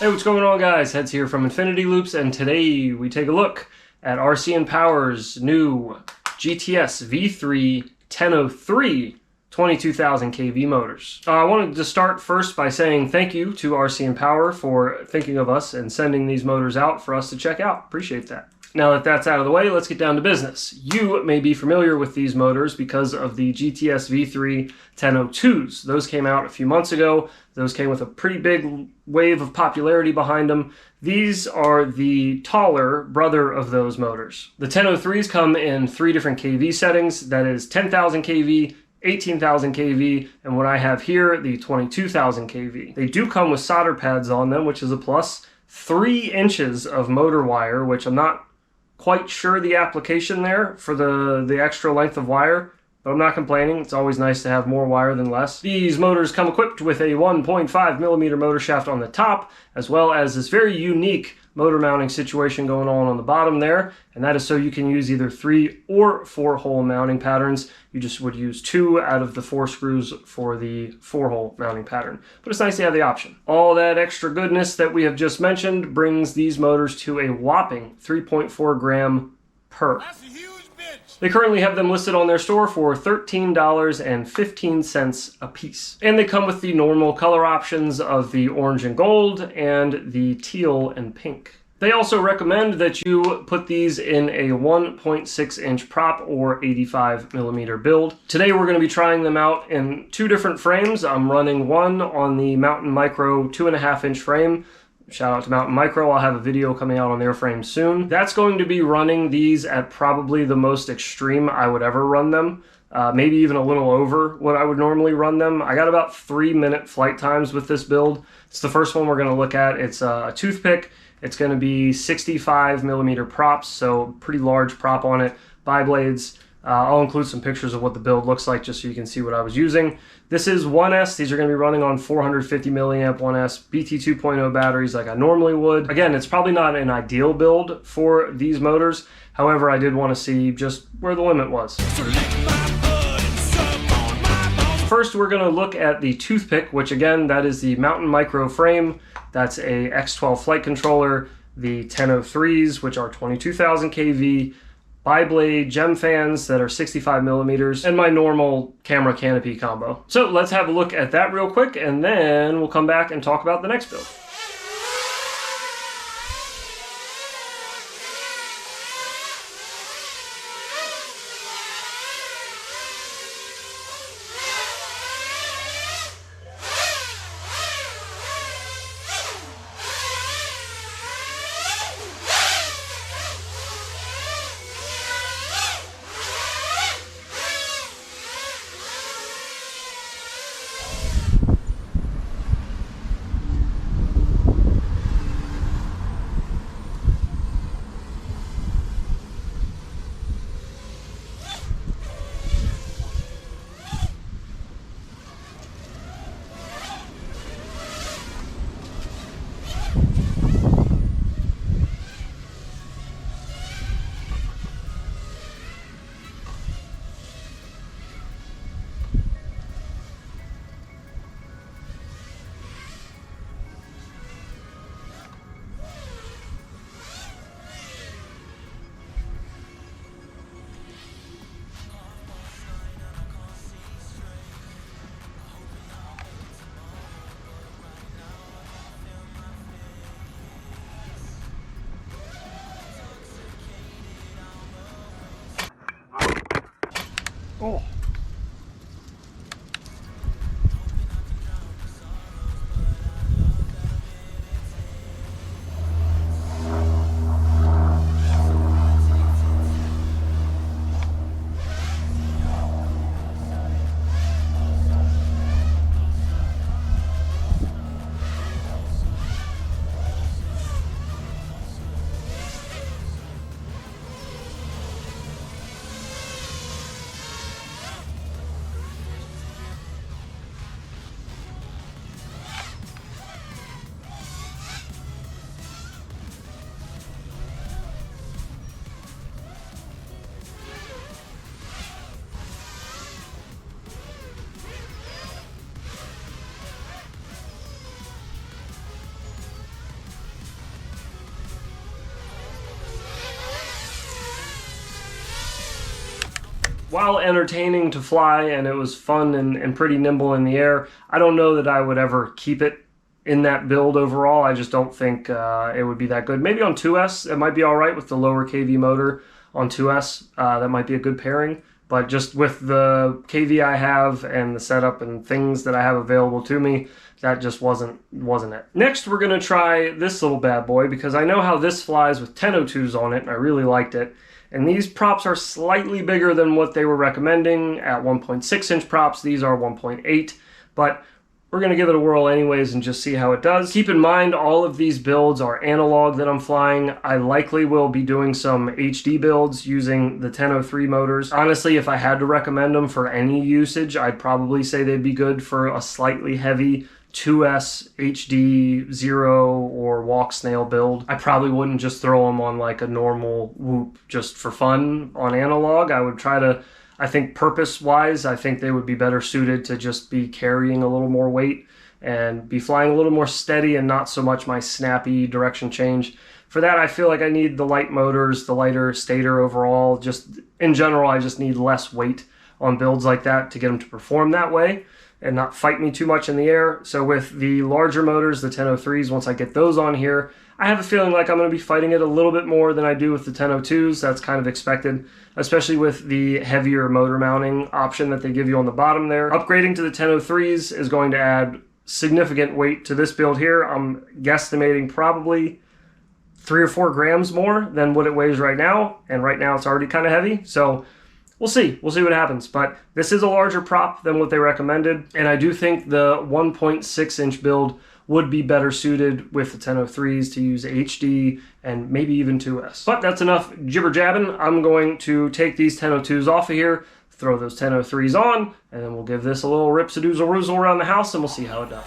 Hey, what's going on, guys? Heads here from Infinity Loops, and today we take a look at RCinPower's new GTS V3 1003 22,000 kV motors. I wanted to start first by saying thank you to RCinPower for thinking of us and sending these motors out for us to check out. Appreciate that. Now that that's out of the way, let's get down to business. You may be familiar with these motors because of the GTS V3 1002s. Those came out a few months ago. Those came with a pretty big wave of popularity behind them. These are the taller brother of those motors. The 1003s come in 3 different kV settings. That is 10,000 kV, 18,000 kV, and what I have here, the 22,000 kV. They do come with solder pads on them, which is a plus. 3 inches of motor wire, which I'm not quite sure the application there for the extra length of wire, but I'm not complaining. It's always nice to have more wire than less. These motors come equipped with a 1.5 millimeter motor shaft on the top, as well as this very unique motor mounting situation going on the bottom there, and that is so you can use either 3 or 4 hole mounting patterns. You just would use 2 out of the 4 screws for the 4 hole mounting pattern, but it's nice to have the option. All that extra goodness that we have just mentioned brings these motors to a whopping 3.4 gram per. That's a huge bitch. They currently have them listed on their store for $13.15 a piece. And they come with the normal color options of the orange and gold and the teal and pink. They also recommend that you put these in a 1.6 inch prop or 85 millimeter build. Today we're going to be trying them out in 2 different frames. I'm running one on the Mountain Micro 2.5 inch frame. Shout out to Mountain Micro. I'll have a video coming out on their frame soon. That's going to be running these at probably the most extreme I would ever run them. Maybe even a little over what I would normally run them. I got about 3-minute flight times with this build. It's the first one we're going to look at. It's a Toothpick. It's going to be 65 millimeter props, so pretty large prop on it. Bi-blades. I'll include some pictures of what the build looks like just so you can see what I was using. This is 1S. These are going to be running on 450 milliamp 1S BT 2.0 batteries like I normally would. Again, it's probably not an ideal build for these motors. However, I did want to see just where the limit was. First, we're going to look at the Toothpick, which again, that is the Mountain Micro frame. That's a X12 flight controller. The 1003s, which are 22,000 kV. Bi-blade gem fans that are 65 millimeters, and my normal camera canopy combo. So let's have a look at that real quick, and then we'll come back and talk about the next build. Oh. while entertaining to fly and it was fun and pretty nimble in the air, I don't know that I would ever keep it in that build overall. I just don't think it would be that good. Maybe on 2S, it might be all right with the lower KV motor on 2S. That might be a good pairing. But just with the KV I have and the setup and things that I have available to me, that just wasn't it. Next, we're going to try this little bad boy because I know how this flies with 1002s on it, and I really liked it. And these props are slightly bigger than what they were recommending at 1.6 inch props. These are 1.8, but we're going to give it a whirl anyways and just see how it does. Keep in mind, all of these builds are analog that I'm flying. I likely will be doing some HD builds using the 1003 motors. Honestly, if I had to recommend them for any usage, I'd probably say they'd be good for a slightly heavy 2S HD 0 or walk snail build. I probably wouldn't just throw them on like a normal whoop just for fun on analog. I would try to, I think purpose-wise, I think they would be better suited to just be carrying a little more weight and be flying a little more steady and not so much my snappy direction change. For that, I feel like I need the light motors, the lighter stator overall. Just in general, I just need less weight on builds like that to get them to perform that way and not fight me too much in the air. So with the larger motors, the 1003s, once I get those on here, I have a feeling like I'm going to be fighting it a little bit more than I do with the 1002s. That's kind of expected, especially with the heavier motor mounting option that they give you on the bottom there. Upgrading to the 1003s is going to add significant weight to this build here. I'm guesstimating probably 3 or 4 grams more than what it weighs right now, and right now it's already kind of heavy. So we'll see what happens, but this is a larger prop than what they recommended, and I do think the 1.6 inch build would be better suited with the 1003s to use HD and maybe even 2S. But that's enough jibber jabbing. I'm going to take these 1002s off of here, throw those 1003s on, and then we'll give this a little ripsadoozle-roozle around the house and we'll see how it does.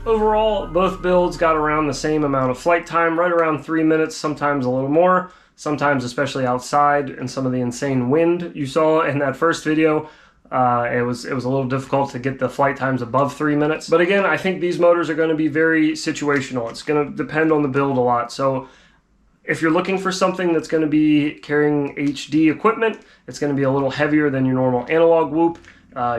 Overall, both builds got around the same amount of flight time, right around 3 minutes, sometimes a little more, sometimes especially outside and some of the insane wind you saw in that first video. It was a little difficult to get the flight times above 3 minutes. But again, I think these motors are going to be very situational. It's going to depend on the build a lot. So if you're looking for something that's going to be carrying HD equipment, it's going to be a little heavier than your normal analog whoop.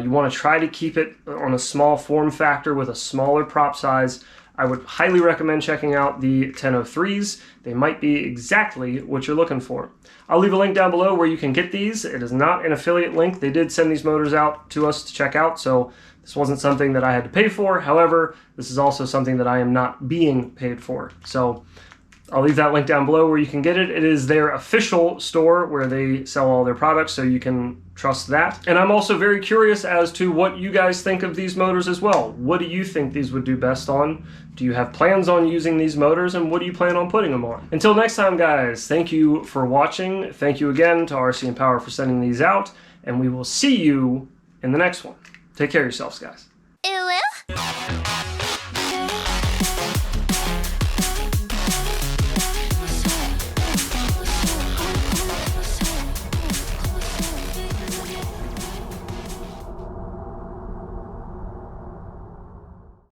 You want to try to keep it on a small form factor with a smaller prop size. I would highly recommend checking out the 1003s. They might be exactly what you're looking for. I'll leave a link down below where you can get these. It is not an affiliate link. They did send these motors out to us to check out, so this wasn't something that I had to pay for. However, this is also something that I am not being paid for. So I'll leave that link down below where you can get it. It is their official store where they sell all their products, so you can trust that. And I'm also very curious as to what you guys think of these motors as well. What do you think these would do best on? Do you have plans on using these motors, and what do you plan on putting them on? Until next time, guys, thank you for watching. Thank you again to RCinPower for sending these out, and we will see you in the next one. Take care of yourselves, guys.